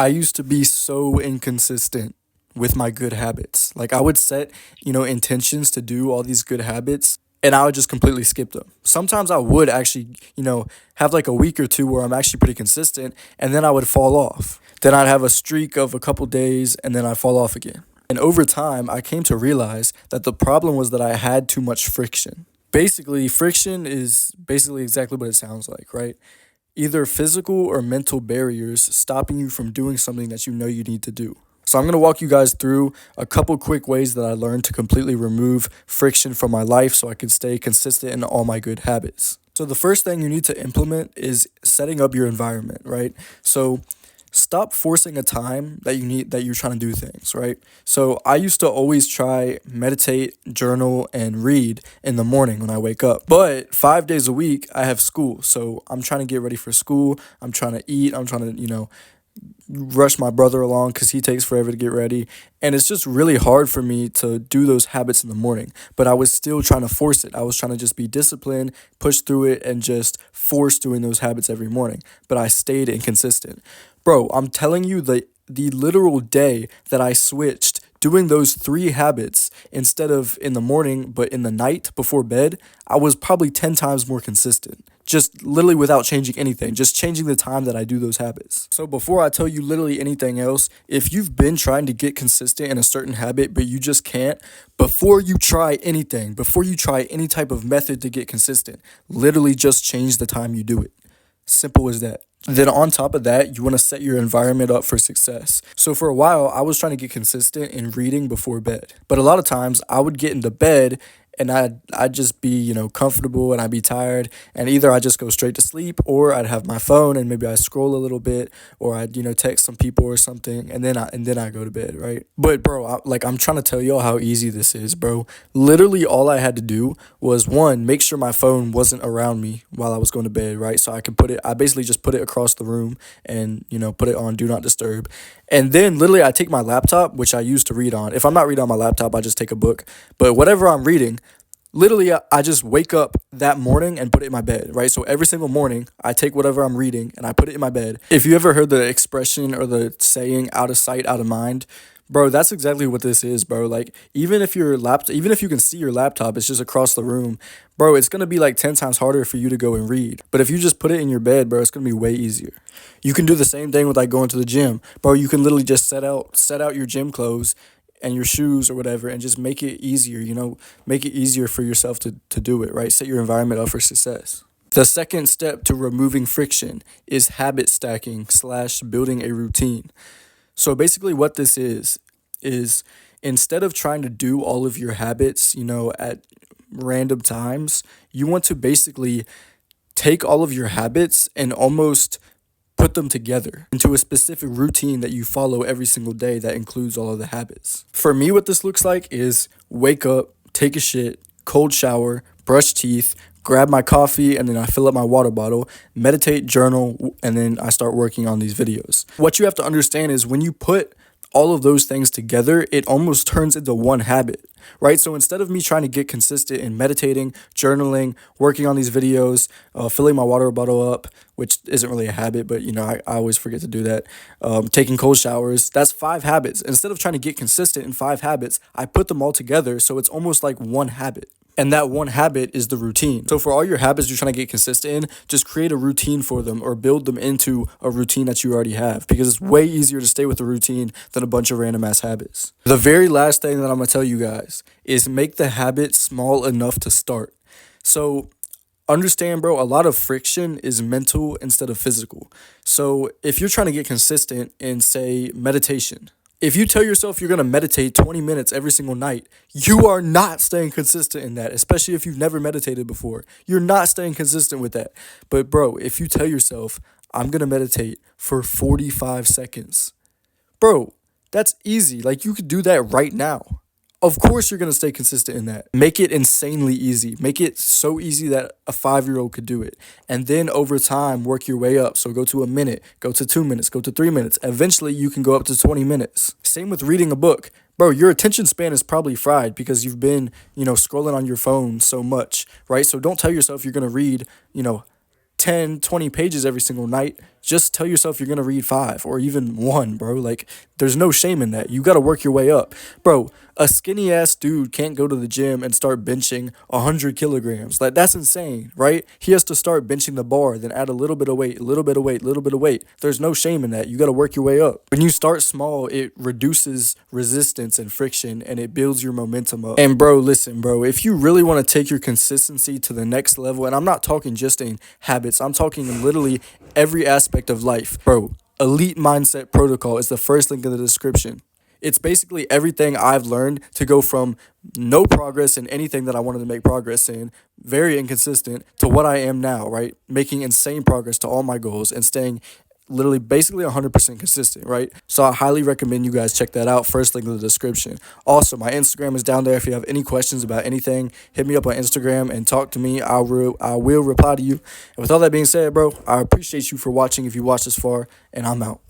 I used to be so inconsistent with my good habits. Like I would set, intentions to do all these good habits and I would just completely skip them. Sometimes I would actually, have like a week or two where I'm actually pretty consistent and then I would fall off. Then I'd have a streak of a couple days and then I'd fall off again. And over time, I came to realize that the problem was that I had too much friction. Basically, friction is basically exactly what it sounds like, right? Either physical or mental barriers stopping you from doing something that you know you need to do. So I'm going to walk you guys through a couple quick ways that I learned to completely remove friction from my life so I could stay consistent in all my good habits. So the first thing you need to implement is setting up your environment, right? So stop forcing a time that you're trying to do things, right? So I used to always try meditate, journal, and read in the morning when I wake up. But 5 days a week I have school. So I'm trying to get ready for school. I'm trying to eat. I'm trying to, rush my brother along because he takes forever to get ready. And it's just really hard for me to do those habits in the morning. But I was still trying to force it. I was trying to just be disciplined, push through it, and just force doing those habits every morning. But I stayed inconsistent. Bro, I'm telling you, the literal day that I switched doing those three habits instead of in the morning, but in the night before bed, I was probably 10 times more consistent. Just literally without changing anything, just changing the time that I do those habits. So before I tell you literally anything else, if you've been trying to get consistent in a certain habit, but you just can't, before you try anything, before you try any type of method to get consistent, literally just change the time you do it. Simple as that. Then on top of that, you want to set your environment up for success. So for a while, I was trying to get consistent in reading before bed. But a lot of times I would get into bed and I'd just be, comfortable and I'd be tired. And either I'd just go straight to sleep or I'd have my phone and maybe I'd scroll a little bit or I'd, text some people or something and then I go to bed, right? But bro, I'm trying to tell y'all how easy this is, bro. Literally all I had to do was one, make sure my phone wasn't around me while I was going to bed, right? So I basically just put it across the room and, put it on do not disturb. And then literally I take my laptop, which I use to read on. If I'm not reading on my laptop, I just take a book. But whatever I'm reading, literally I just wake up that morning and put it in my bed, right? So every single morning I take whatever I'm reading and I put it in my bed. If you ever heard the expression or the saying out of sight, out of mind, bro, that's exactly what this is, bro. Like even if you can see your laptop, it's just across the room, bro, it's going to be like 10 times harder for you to go and read. But if you just put it in your bed, bro, it's going to be way easier. You can do the same thing with like going to the gym. Bro, you can literally just set out your gym clothes and your shoes or whatever and just make it easier, make it easier for yourself to do it, right? Set your environment up for success. The second step to removing friction is habit stacking / building a routine. So basically what this is instead of trying to do all of your habits, at random times, you want to basically take all of your habits and almost put them together into a specific routine that you follow every single day that includes all of the habits. For me, what this looks like is wake up, take a shit, cold shower, brush teeth, grab my coffee, and then I fill up my water bottle, meditate, journal, and then I start working on these videos. What you have to understand is when you put all of those things together, it almost turns into one habit, right? So instead of me trying to get consistent in meditating, journaling, working on these videos, filling my water bottle up, which isn't really a habit, but I always forget to do that. Taking cold showers, that's 5 habits. Instead of trying to get consistent in 5 habits, I put them all together. So it's almost like one habit. And that one habit is the routine. So for all your habits you're trying to get consistent in, just create a routine for them or build them into a routine that you already have because it's way easier to stay with a routine than a bunch of random ass habits. The very last thing that I'm going to tell you guys is make the habit small enough to start. So understand, bro, a lot of friction is mental instead of physical. So if you're trying to get consistent in, say, meditation, if you tell yourself you're going to meditate 20 minutes every single night, you are not staying consistent in that, especially if you've never meditated before. You're not staying consistent with that. But bro, if you tell yourself, I'm going to meditate for 45 seconds, bro, that's easy. Like you could do that right now. Of course you're going to stay consistent in that. Make it insanely easy. Make it so easy that a 5-year-old could do it. And then over time, work your way up. So go to a minute, go to 2 minutes, go to 3 minutes. Eventually, you can go up to 20 minutes. Same with reading a book. Bro, your attention span is probably fried because you've been, scrolling on your phone so much, right? So don't tell yourself you're going to read, 10, 20 pages every single night. just tell yourself you're gonna read five or even one, bro. Like, there's no shame in that. You gotta work your way up. Bro, a skinny ass dude can't go to the gym and start benching 100 kilograms. Like, that's insane, right? He has to start benching the bar, then add a little bit of weight, a little bit of weight, a little bit of weight. There's no shame in that. You gotta work your way up. When you start small, it reduces resistance and friction and it builds your momentum up. And bro, listen, bro, if you really wanna take your consistency to the next level, and I'm not talking just in habits, I'm talking in literally every aspect of life, bro. Elite Mindset Protocol is the first link in the description. It's basically everything I've learned to go from no progress in anything that I wanted to make progress in, very inconsistent, to what I am now, right? Making insane progress to all my goals and staying literally basically 100% consistent, right? So I highly recommend you guys check that out. First link in the description. Also, my Instagram is down there. If you have any questions about anything, hit me up on Instagram and talk to me. I will reply to you. And with all that being said, bro, I appreciate you for watching if you watched this far, and I'm out.